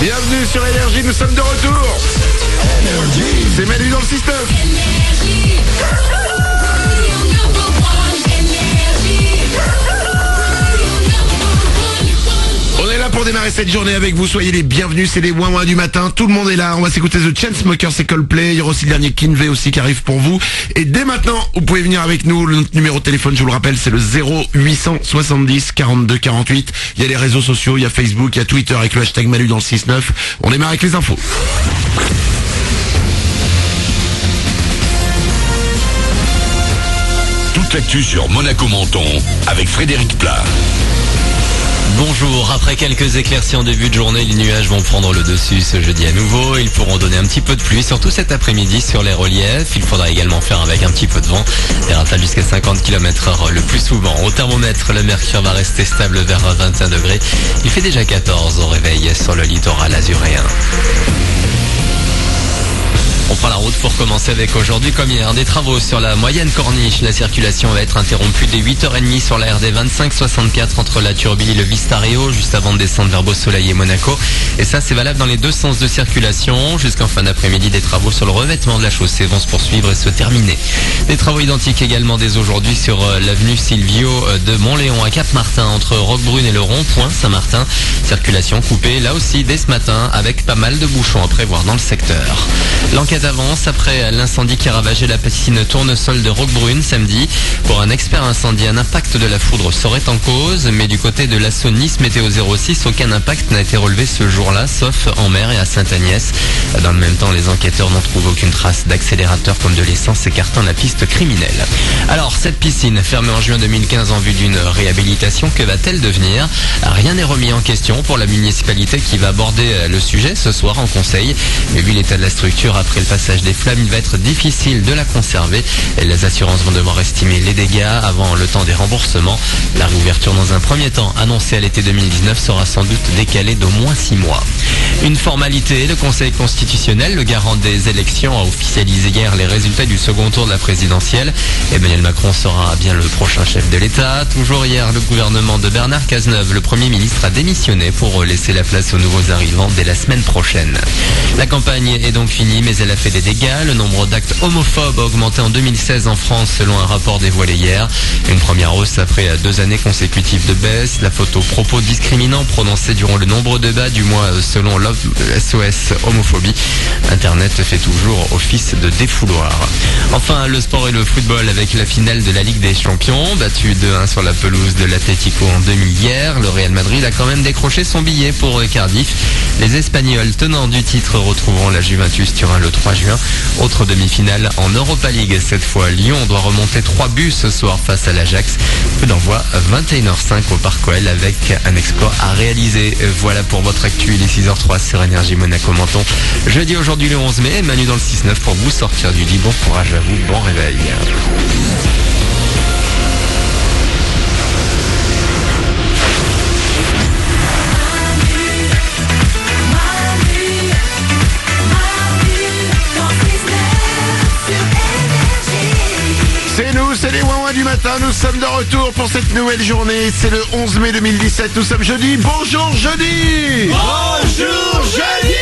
Bienvenue sur Énergie, nous sommes de retour. C'est Manu dans le 6-9. On est là pour démarrer cette journée avec vous, soyez les bienvenus, c'est les ouin-ouin du matin, tout le monde est là, on va s'écouter The Chainsmokers, c'est Coldplay, il y aura aussi le dernier Kinvey aussi qui arrive pour vous, et dès maintenant, vous pouvez venir avec nous, le numéro de téléphone, je vous le rappelle, c'est le 0870 42 48, il y a les réseaux sociaux, il y a Facebook, il y a Twitter avec le hashtag Manu dans le 6-9, on démarre avec les infos. Toute l'actu sur Monaco-Menton avec Frédéric Plat. Bonjour, après quelques éclaircies en début de journée, les nuages vont prendre le dessus ce jeudi à nouveau. Ils pourront donner un petit peu de pluie, surtout cet après-midi sur les reliefs. Il faudra également faire avec un petit peu de vent. Des rafales jusqu'à 50 km/h le plus souvent. Au thermomètre, le mercure va rester stable vers 21 degrés. Il fait déjà 14 au réveil sur le littoral azuréen. On prend la route pour commencer avec aujourd'hui comme hier des travaux sur la moyenne corniche. La circulation va être interrompue dès 8h30 sur la RD 2564 entre la Turbie et le Vistario, juste avant de descendre vers Beau-Soleil et Monaco. Et ça c'est valable dans les deux sens de circulation. Jusqu'en fin d'après-midi, des travaux sur le revêtement de la chaussée vont se poursuivre et se terminer. Des travaux identiques également dès aujourd'hui sur l'avenue Silvio de Montléon à Cap-Martin entre Roquebrune et le rond-point Saint-Martin. Circulation coupée là aussi dès ce matin avec pas mal de bouchons à prévoir dans le secteur. L'enquête avance après l'incendie qui a ravagé la piscine Tournesol de Roquebrune samedi. Pour un expert incendie, un impact de la foudre serait en cause, mais du côté de l'ASSO Nice Météo 06, aucun impact n'a été relevé ce jour-là, sauf en mer et à Sainte-Agnès. Dans le même temps, les enquêteurs n'ont trouvé aucune trace d'accélérateur comme de l'essence, écartant la piste criminelle. Alors, cette piscine, fermée en juin 2015 en vue d'une réhabilitation, que va-t-elle devenir? Rien n'est remis en question pour la municipalité qui va aborder le sujet ce soir en conseil. Mais vu l'état de la structure après le passage des flammes, il va être difficile de la conserver et les assurances vont devoir estimer les dégâts avant le temps des remboursements. La réouverture dans un premier temps annoncée à l'été 2019 sera sans doute décalée d'au moins 6 mois. Une formalité, le Conseil constitutionnel, le garant des élections, a officialisé hier les résultats du second tour de la présidentielle. Emmanuel Macron sera bien le prochain chef de l'État. Toujours hier, le gouvernement de Bernard Cazeneuve, le Premier ministre, a démissionné pour laisser la place aux nouveaux arrivants dès la semaine prochaine. La campagne est donc finie, mais elle a fait des dégâts. Le nombre d'actes homophobes a augmenté en 2016 en France selon un rapport dévoilé hier. Une première hausse après 2 années consécutives de baisse. La photo propos discriminants prononcés durant le nombre de débats du mois selon SOS Homophobie. Internet fait toujours office de défouloir. Enfin, le sport et le football avec la finale de la Ligue des Champions. Battu 2-1 sur la pelouse de l'Atlético en demi hier. Le Real Madrid a quand même décroché son billet pour Cardiff. Les Espagnols tenants du titre retrouveront la Juventus Turin le 3 juin. Autre demi-finale en Europa League. Cette fois, Lyon doit remonter 3 buts ce soir face à l'Ajax. Coup d'envoi 21h05 au Parc OL avec un exploit à réaliser. Voilà pour votre actu. Il est 6h03 sur Énergie Monaco-Menton. Jeudi aujourd'hui le 11 mai. Manu dans le 6-9 pour vous sortir du lit. Bon courage à vous. Bon réveil. C'est nous, c'est les ouin-ouin du matin, nous sommes de retour pour cette nouvelle journée, c'est le 11 mai 2017, nous sommes jeudi, bonjour jeudi. Bonjour jeudi.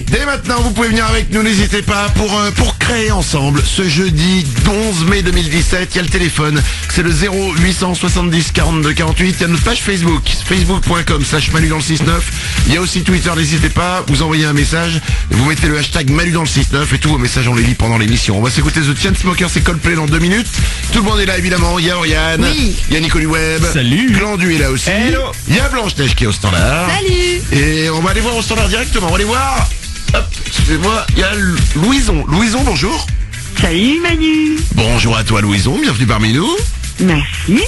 Dès maintenant, vous pouvez venir avec nous, n'hésitez pas, pour créer ensemble ce jeudi 11 mai 2017, il y a le téléphone, c'est le 0870 42 48, il y a notre page Facebook, facebook.com/Manu dans le 6-9, il y a aussi Twitter, n'hésitez pas, vous envoyez un message, vous mettez le hashtag Manu dans le 6-9 et tous vos messages on les lit pendant l'émission. On va s'écouter The Chainsmokers et Coldplay dans 2 minutes, tout le monde est là évidemment, il y a Oriane, oui. Il y a Nicolas Webb, salut, Glandu est là aussi, hello. Il y a Blanche-Neige qui est au standard, salut. Et on va aller voir au standard directement, on va aller voir. Hop, excusez-moi, il y a Louison. Louison, bonjour. Salut Manu. Bonjour à toi Louison, bienvenue parmi nous. Merci.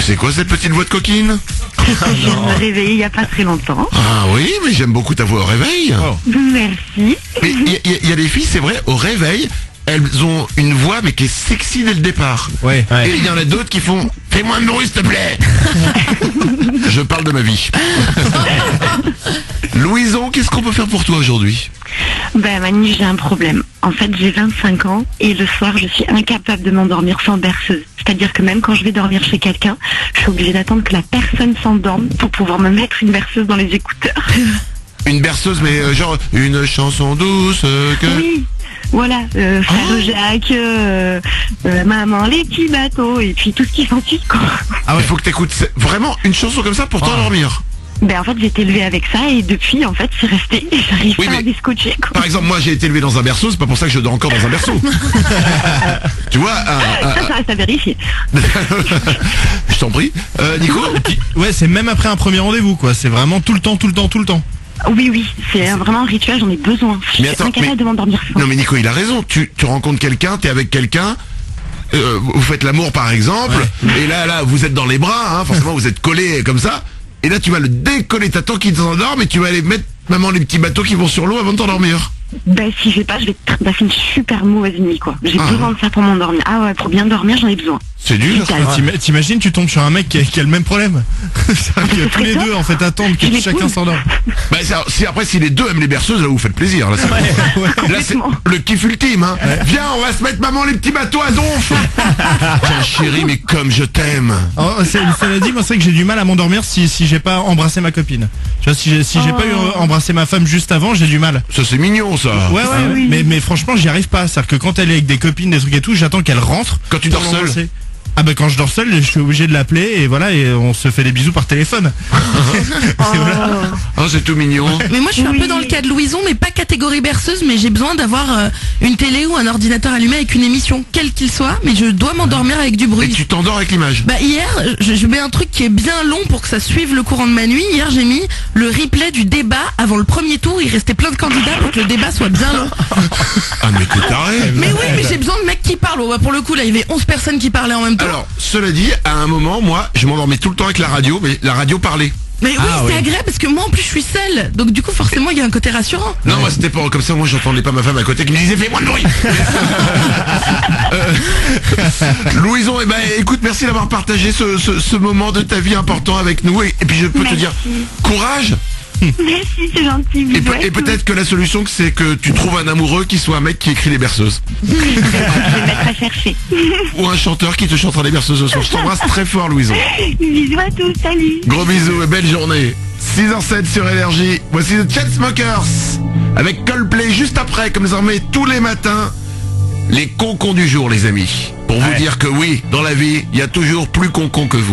C'est quoi cette petite voix de coquine? Je viens de me réveiller il n'y a pas très longtemps. Ah oui, mais j'aime beaucoup ta voix au réveil. Oh. Merci. Mais il y a des filles, c'est vrai, au réveil, elles ont une voix mais qui est sexy dès le départ. Ouais. Et il y en a d'autres qui font « Fais-moi de bruit s'il te plaît !» Je parle de ma vie. Louison, qu'est-ce qu'on peut faire pour toi aujourd'hui? Ben Manu, j'ai un problème. En fait, j'ai 25 ans et le soir, je suis incapable de m'endormir sans berceuse. C'est-à-dire que même quand je vais dormir chez quelqu'un, je suis obligée d'attendre que la personne s'endorme pour pouvoir me mettre une berceuse dans les écouteurs. Une berceuse, mais genre une chanson douce que... Oui, voilà, frère Jacques, maman, les petits bateaux, et puis tout ce qui s'ensuit, quoi. Ah ouais, faut que t'écoutes vraiment une chanson comme ça pour t'endormir. Ben en fait j'ai été élevée avec ça et depuis en fait c'est resté et j'arrive Oui, pas mais- à déscotcher, quoi. Par exemple, moi j'ai été élevé dans un berceau, c'est pas pour ça que je dors encore dans un berceau. Tu vois, Ça reste à vérifier. je t'en prie. Nico, Ouais, c'est même après un premier rendez-vous, quoi. C'est vraiment tout le temps. Oui, c'est vraiment un rituel, j'en ai besoin. Je Mais suis attends, incapable mais- de m'endormir sans. non mais Nico il a raison, tu rencontres quelqu'un, t'es avec quelqu'un, vous faites l'amour par exemple, et là vous êtes dans les bras, hein, forcément vous êtes collés comme ça, et là tu vas le décoller, t'attends qu'il s'endorme et tu vas aller mettre maman les petits bateaux qui vont sur l'eau avant de t'endormir. Ben si j'ai pas, je vais passer une super mauvaise nuit, quoi. J'ai besoin de ça pour m'endormir. Ah ouais, pour bien dormir j'en ai besoin. C'est dur ça. T'imagines, tu tombes sur un mec qui a le même problème. C'est-à-dire que tous les deux, en fait, attendent que Je chacun l'épouse. s'endorme. Bah, si les deux aiment les berceuses, là vous faites plaisir. Là, là c'est le kiff ultime. Hein. Viens, on va se mettre maman les petits bateaux à donf. Tiens chérie, mais comme je t'aime. Cela dit, moi c'est vrai que j'ai du mal à m'endormir si j'ai pas embrassé ma copine. Tu vois, si j'ai pas embrassé ma femme juste avant, j'ai du mal. Ça c'est mignon ça. Ouais, mais franchement j'y arrive pas. C'est-à-dire que quand elle est avec des copines, des trucs et tout, j'attends qu'elle rentre. Quand tu pour dors seul. l'embrasser. Ah bah quand je dors seul, je suis obligé de l'appeler et voilà, et on se fait des bisous par téléphone. Et voilà. Oh c'est tout mignon. Mais moi je suis un peu dans le cas de Louison, mais pas catégorie berceuse, mais j'ai besoin d'avoir une télé ou un ordinateur allumé avec une émission, quel qu'il soit, mais je dois m'endormir avec du Et bruit. tu t'endors avec l'image. Bah hier, je mets un truc qui est bien long pour que ça suive le courant de ma nuit. Hier j'ai mis le replay du débat avant le premier tour, il restait plein de candidats pour que le débat soit bien long. Ah mais t'es taré. Mais oui, mais j'ai besoin de mecs qui parlent. Bah, pour le coup là, il y avait 11 personnes qui parlaient en même temps. Alors, cela dit, à un moment, moi, je m'endormais tout le temps avec la radio, mais la radio parlait. Mais oui, c'était agréable parce que moi en plus je suis seule. Donc du coup forcément il y a un côté rassurant. Non, moi c'était pas comme ça, moi j'entendais pas ma femme à côté qui me disait fais-moi de bruit. Louison, eh ben écoute, merci d'avoir partagé ce moment de ta vie important avec nous et puis je peux te Merci. dire courage. Merci, c'est gentil. Et, bisous à tous. peut-être que la solution c'est que tu trouves un amoureux qui soit un mec qui écrit les berceuses Je vais me mettre à chercher. ou un chanteur qui te chantera les berceuses ce soir. Je t'embrasse très fort Louison. Bisous à tous, salut. Gros bisous et belle journée. 6h07 sur Énergie. Voici The Chainsmokers avec Coldplay juste après, comme désormais tous les matins, les concons du jour les amis. Pour vous dire que oui, dans la vie, il y a toujours plus concons que vous.